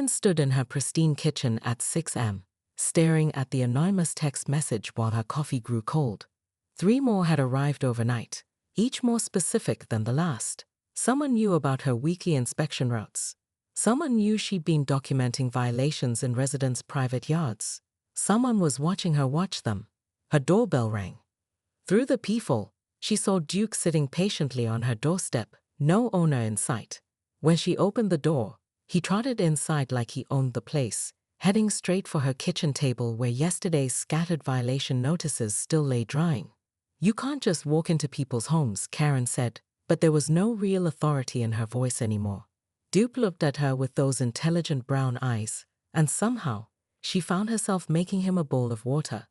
Karen stood in her pristine kitchen at 6 a.m., staring at the anonymous text message while her coffee grew cold. 3 more had arrived overnight, each more specific than the last. Someone knew about her weekly inspection routes. Someone knew she'd been documenting violations in residents' private yards. Someone was watching her watch them. Her doorbell rang. Through the peephole, she saw Duke sitting patiently on her doorstep, no owner in sight. When she opened the door, he trotted inside like he owned the place, heading straight for her kitchen table where yesterday's scattered violation notices still lay drying. "You can't just walk into people's homes," Karen said, but there was no real authority in her voice anymore. Duke looked at her with those intelligent brown eyes, and somehow, she found herself making him a bowl of water.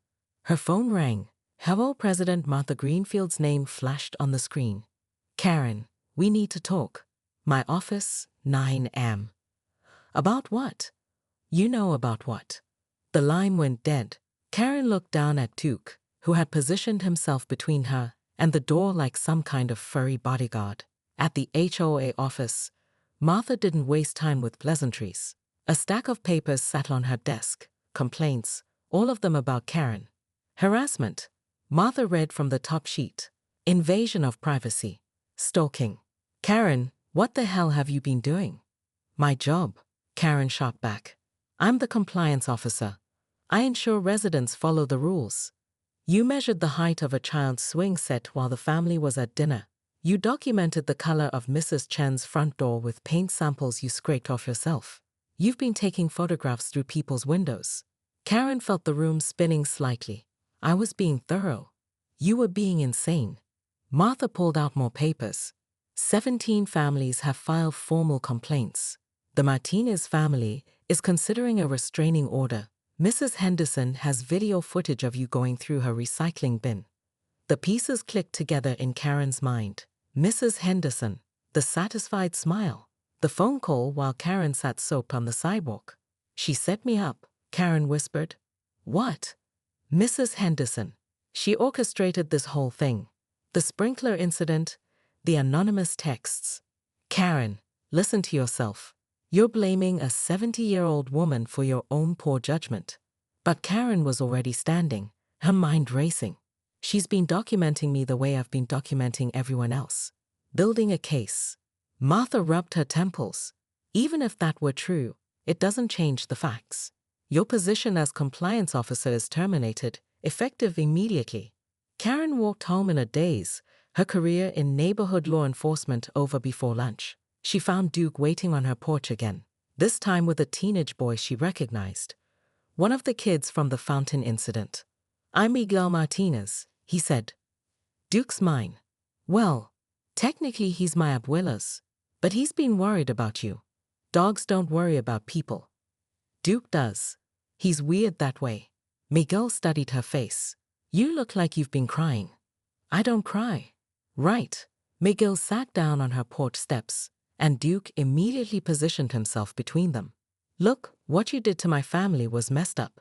Her phone rang. Hello, President Martha Greenfield's name flashed on the screen. "Karen, we need to talk. My office, 9 a.m. "About what?" "You know about what." The line went dead. Karen looked down at Duke, who had positioned himself between her and the door like some kind of furry bodyguard. At the HOA office, Martha didn't waste time with pleasantries. A stack of papers sat on her desk, complaints, all of them about Karen. Harassment. Martha read from the top sheet. Invasion of privacy. Stalking. "Karen, what the hell have you been doing?" "My job," Karen shot back. "I'm the compliance officer. I ensure residents follow the rules. You measured the height of a child's swing set while the family was at dinner. You documented the color of Mrs. Chen's front door with paint samples you scraped off yourself. You've been taking photographs through people's windows." Karen felt the room spinning slightly. "I was being thorough. You were being insane." Martha pulled out more papers. 17 families have filed formal complaints. The Martinez family is considering a restraining order. Mrs. Henderson has video footage of you going through her recycling bin. The pieces clicked together in Karen's mind. Mrs. Henderson, the satisfied smile, the phone call while Karen sat soaked on the sidewalk. "She set me up," Karen whispered. "What?" "Mrs. Henderson. She orchestrated this whole thing. The sprinkler incident, the anonymous texts." "Karen, listen to yourself. You're blaming a 70-year-old woman for your own poor judgment." But Karen was already standing, her mind racing. "She's been documenting me the way I've been documenting everyone else. Building a case." Martha rubbed her temples. "Even if that were true, it doesn't change the facts. Your position as compliance officer is terminated, effective immediately." Karen walked home in a daze, her career in neighborhood law enforcement over before lunch. She found Duke waiting on her porch again, this time with a teenage boy she recognized. One of the kids from the fountain incident. "I'm Miguel Martinez," he said. "Duke's mine." "Well, technically he's my abuela's, but he's been worried about you. Dogs don't worry about people. Duke does. He's weird that way." Miguel studied her face. "You look like you've been crying." "I don't cry." "Right." Miguel sat down on her porch steps, and Duke immediately positioned himself between them. "Look, what you did to my family was messed up.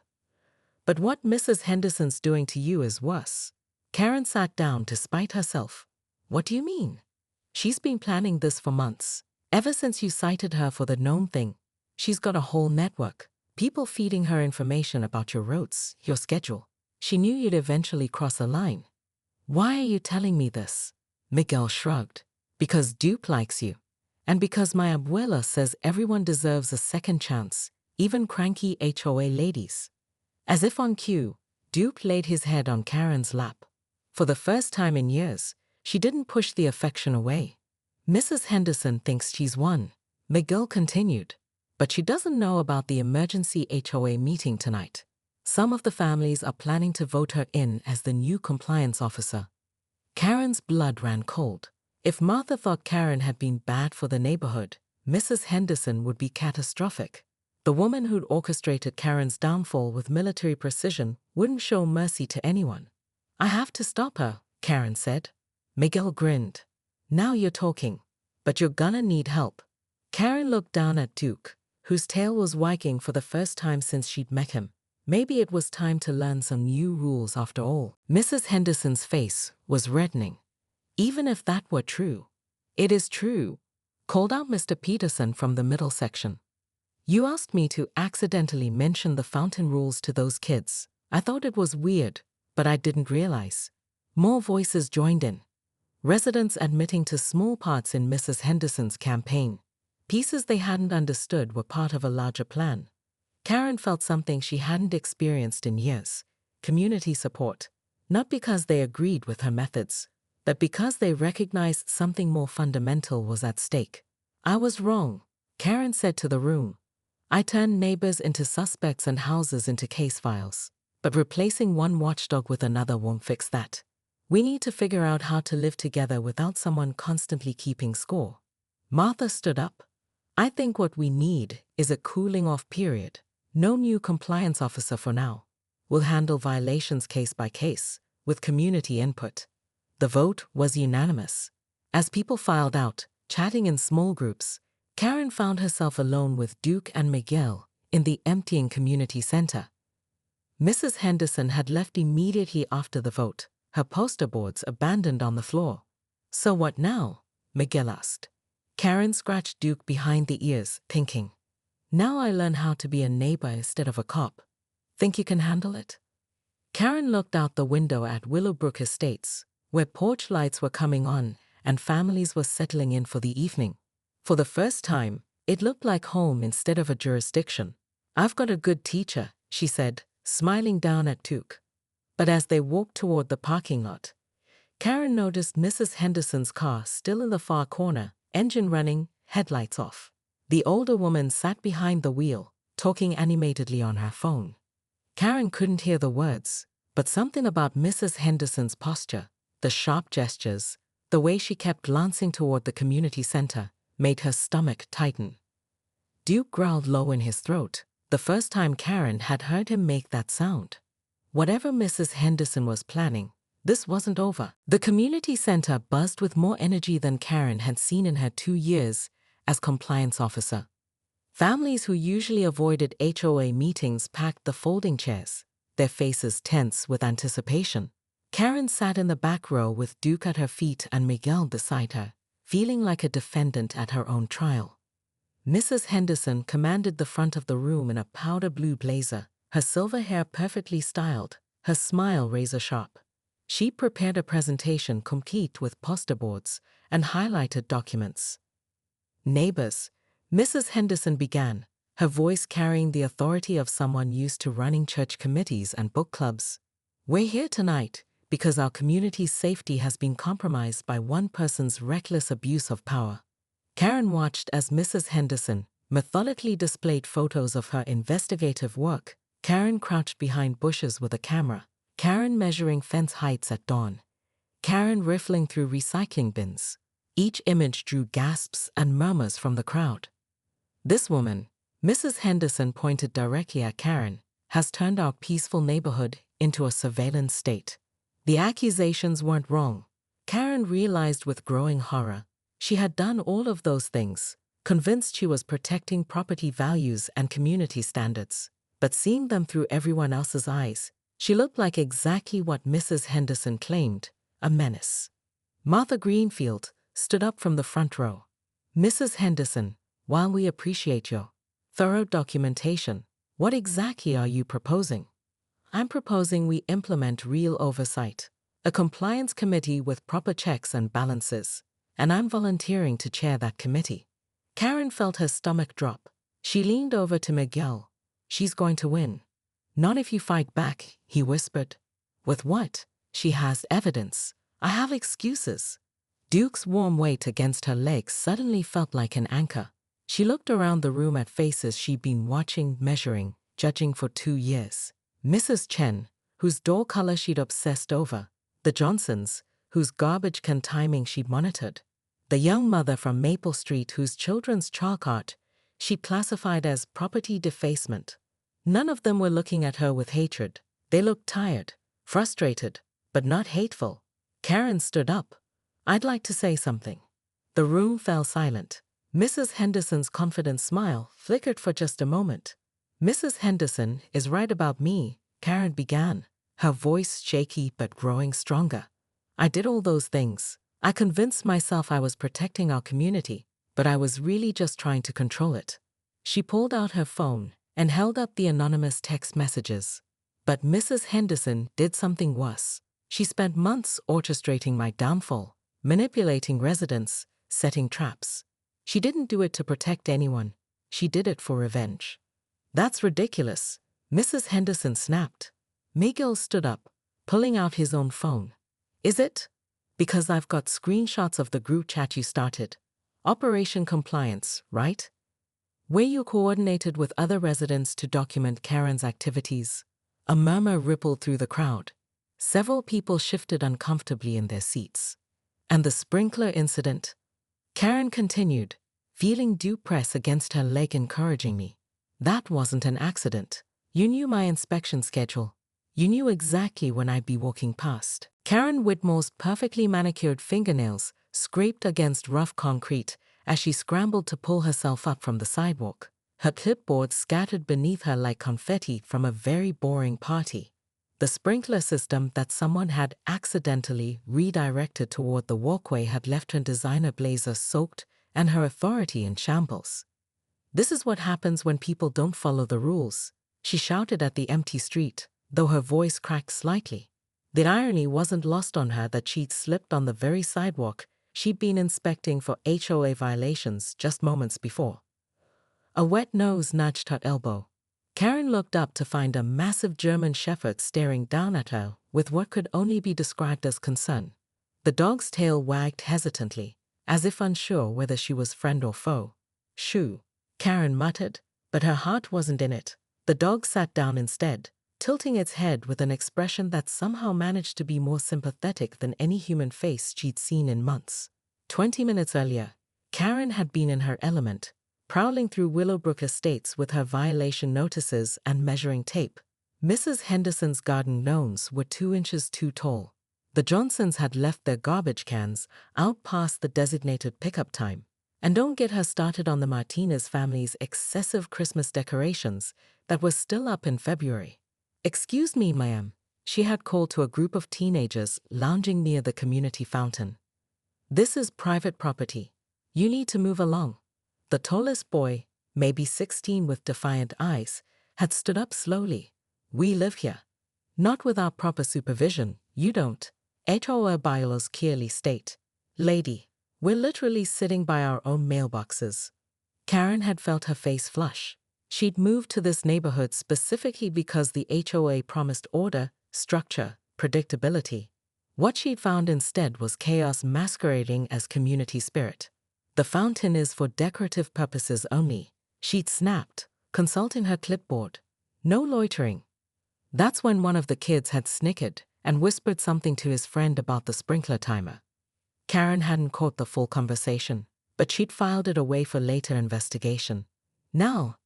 But what Mrs. Henderson's doing to you is worse." Karen sat down to spite herself. "What do you mean?" "She's been planning this for months. Ever since you cited her for the gnome thing. She's got a whole network. People feeding her information about your routes, your schedule. She knew you'd eventually cross a line." "Why are you telling me this?" Miguel shrugged. "Because Duke likes you. And because my abuela says everyone deserves a second chance, even cranky HOA ladies." As if on cue, Duke laid his head on Karen's lap. For the first time in years, she didn't push the affection away. "Mrs. Henderson thinks she's won," Miguel continued. "But she doesn't know about the emergency HOA meeting tonight. Some of the families are planning to vote her in as the new compliance officer." Karen's blood ran cold. If Martha thought Karen had been bad for the neighborhood, Mrs. Henderson would be catastrophic. The woman who'd orchestrated Karen's downfall with military precision wouldn't show mercy to anyone. "I have to stop her," Karen said. Miguel grinned. "Now you're talking. But you're gonna need help." Karen looked down at Duke, whose tail was wagging for the first time since she'd met him. Maybe it was time to learn some new rules after all. Mrs. Henderson's face was reddening. "Even if that were true." "It is true," called out Mr. Peterson from the middle section. You asked me to accidentally mention the fountain rules to those kids. I thought it was weird, but I didn't realize. More voices joined in. Residents admitting to small parts in Mrs. Henderson's campaign. Pieces they hadn't understood were part of a larger plan. Karen felt something she hadn't experienced in years. Community support. Not because they agreed with her methods, but because they recognized something more fundamental was at stake. I was wrong, Karen said to the room. I turned neighbors into suspects and houses into case files. But replacing one watchdog with another won't fix that. We need to figure out how to live together without someone constantly keeping score. Martha stood up. I think what we need is a cooling off period. No new compliance officer for now. We'll handle violations case by case, with community input. The vote was unanimous. As people filed out, chatting in small groups, Karen found herself alone with Duke and Miguel in the emptying community center. Mrs. Henderson had left immediately after the vote, her poster boards abandoned on the floor. So what now? Miguel asked. Karen scratched Duke behind the ears, thinking, now I learn how to be a neighbor instead of a cop. Think you can handle it? Karen looked out the window at Willowbrook Estates, where porch lights were coming on and families were settling in for the evening. For the first time, it looked like home instead of a jurisdiction. I've got a good teacher, she said, smiling down at Duke. But as they walked toward the parking lot, Karen noticed Mrs. Henderson's car still in the far corner, engine running, headlights off. The older woman sat behind the wheel, talking animatedly on her phone. Karen couldn't hear the words, but something about Mrs. Henderson's posture, the sharp gestures, the way she kept glancing toward the community center, made her stomach tighten. Duke growled low in his throat, the first time Karen had heard him make that sound. Whatever Mrs. Henderson was planning, this wasn't over. The community center buzzed with more energy than Karen had seen in her 2 years as compliance officer. Families who usually avoided HOA meetings packed the folding chairs, their faces tense with anticipation. Karen sat in the back row with Duke at her feet and Miguel beside her, feeling like a defendant at her own trial. Mrs. Henderson commanded the front of the room in a powder blue blazer, her silver hair perfectly styled, her smile razor-sharp. She prepared a presentation complete with poster boards and highlighted documents. Neighbors, Mrs. Henderson began, her voice carrying the authority of someone used to running church committees and book clubs. We're here tonight because our community's safety has been compromised by one person's reckless abuse of power. Karen watched as Mrs. Henderson methodically displayed photos of her investigative work. Karen crouched behind bushes with a camera. Karen measuring fence heights at dawn. Karen riffling through recycling bins. Each image drew gasps and murmurs from the crowd. This woman, Mrs. Henderson pointed directly at Karen, has turned our peaceful neighborhood into a surveillance state. The accusations weren't wrong. Karen realized with growing horror. She had done all of those things, convinced she was protecting property values and community standards. But seeing them through everyone else's eyes, she looked like exactly what Mrs. Henderson claimed, a menace. Martha Greenfield stood up from the front row. Mrs. Henderson, while we appreciate your thorough documentation, what exactly are you proposing? I'm proposing we implement real oversight, a compliance committee with proper checks and balances, and I'm volunteering to chair that committee. Karen felt her stomach drop. She leaned over to Miguel. She's going to win. Not if you fight back, he whispered. With what? She has evidence. I have excuses. Duke's warm weight against her legs suddenly felt like an anchor. She looked around the room at faces she'd been watching, measuring, judging for 2 years. Mrs. Chen, whose door color she'd obsessed over. The Johnsons, whose garbage can timing she'd monitored. The young mother from Maple Street whose children's chalk art she classified as property defacement. None of them were looking at her with hatred. They looked tired, frustrated, but not hateful. Karen stood up. I'd like to say something. The room fell silent. Mrs. Henderson's confident smile flickered for just a moment. Mrs. Henderson is right about me, Karen began, her voice shaky but growing stronger. I did all those things. I convinced myself I was protecting our community, but I was really just trying to control it. She pulled out her phone and held up the anonymous text messages. But Mrs. Henderson did something worse. She spent months orchestrating my downfall, manipulating residents, setting traps. She didn't do it to protect anyone. She did it for revenge. That's ridiculous, Mrs. Henderson snapped. Miguel stood up, pulling out his own phone. Is it? Because I've got screenshots of the group chat you started. Operation Compliance, right? Where you coordinated with other residents to document Karen's activities. A murmur rippled through the crowd. Several people shifted uncomfortably in their seats. And the sprinkler incident? Karen continued, feeling due press against her leg encouraging me. That wasn't an accident. You knew my inspection schedule. You knew exactly when I'd be walking past. Karen Whitmore's perfectly manicured fingernails scraped against rough concrete as she scrambled to pull herself up from the sidewalk. Her clipboard scattered beneath her like confetti from a very boring party. The sprinkler system that someone had accidentally redirected toward the walkway had left her designer blazer soaked and her authority in shambles. This is what happens when people don't follow the rules, she shouted at the empty street, though her voice cracked slightly. The irony wasn't lost on her that she'd slipped on the very sidewalk she'd been inspecting for HOA violations just moments before. A wet nose nudged her elbow. Karen looked up to find a massive German shepherd staring down at her with what could only be described as concern. The dog's tail wagged hesitantly, as if unsure whether she was friend or foe. Shoo, Karen muttered, but her heart wasn't in it. The dog sat down instead, tilting its head with an expression that somehow managed to be more sympathetic than any human face she'd seen in months. 20 minutes earlier, Karen had been in her element, prowling through Willowbrook Estates with her violation notices and measuring tape. Mrs. Henderson's garden gnomes were 2 inches too tall. The Johnsons had left their garbage cans out past the designated pickup time. And don't get her started on the Martinez family's excessive Christmas decorations that were still up in February. Excuse me, ma'am, she had called to a group of teenagers lounging near the community fountain. This is private property. You need to move along. The tallest boy, maybe 16 with defiant eyes, had stood up slowly. We live here. Not without proper supervision, you don't. HOA bylaws clearly state. Lady, we're literally sitting by our own mailboxes. Karen had felt her face flush. She'd moved to this neighborhood specifically because the HOA promised order, structure, predictability. What she'd found instead was chaos masquerading as community spirit. The fountain is for decorative purposes only, she'd snapped, consulting her clipboard. No loitering. That's when one of the kids had snickered and whispered something to his friend about the sprinkler timer. Karen hadn't caught the full conversation, but she'd filed it away for later investigation. Now,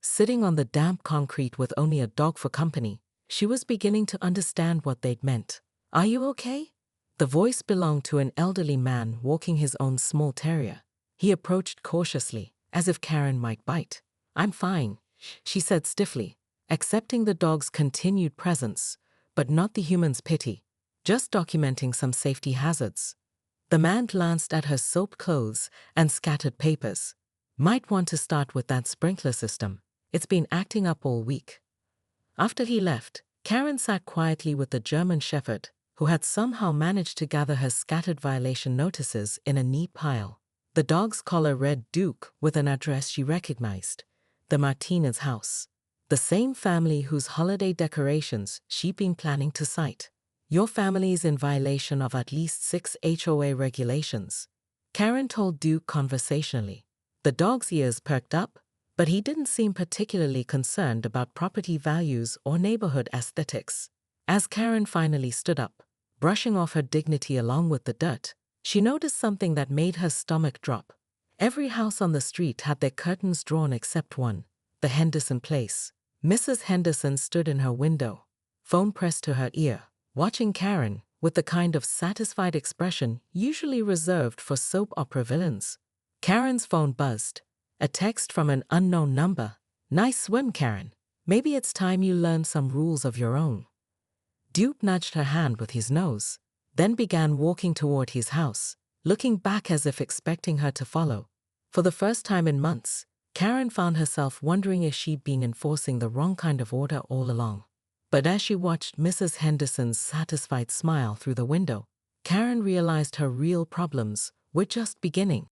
sitting on the damp concrete with only a dog for company, she was beginning to understand what they'd meant. Are you okay? The voice belonged to an elderly man walking his own small terrier. He approached cautiously, as if Karen might bite. I'm fine, she said stiffly, accepting the dog's continued presence, but not the human's pity, just documenting some safety hazards. The man glanced at her soaked clothes and scattered papers. Might want to start with that sprinkler system. It's been acting up all week. After he left, Karen sat quietly with the German shepherd, who had somehow managed to gather her scattered violation notices in a neat pile. The dog's collar read Duke with an address she recognized, the Martinez house. The same family whose holiday decorations she'd been planning to cite. Your family is in violation of at least 6 HOA regulations, Karen told Duke conversationally. The dog's ears perked up, but he didn't seem particularly concerned about property values or neighborhood aesthetics. As Karen finally stood up, brushing off her dignity along with the dirt, she noticed something that made her stomach drop. Every house on the street had their curtains drawn except one, the Henderson place. Mrs. Henderson stood in her window, phone pressed to her ear, watching Karen with the kind of satisfied expression usually reserved for soap opera villains. Karen's phone buzzed. A text from an unknown number. Nice swim, Karen. Maybe it's time you learn some rules of your own. Duke nudged her hand with his nose, then began walking toward his house, looking back as if expecting her to follow. For the first time in months, Karen found herself wondering if she'd been enforcing the wrong kind of order all along. But as she watched Mrs. Henderson's satisfied smile through the window, Karen realized her real problems were just beginning.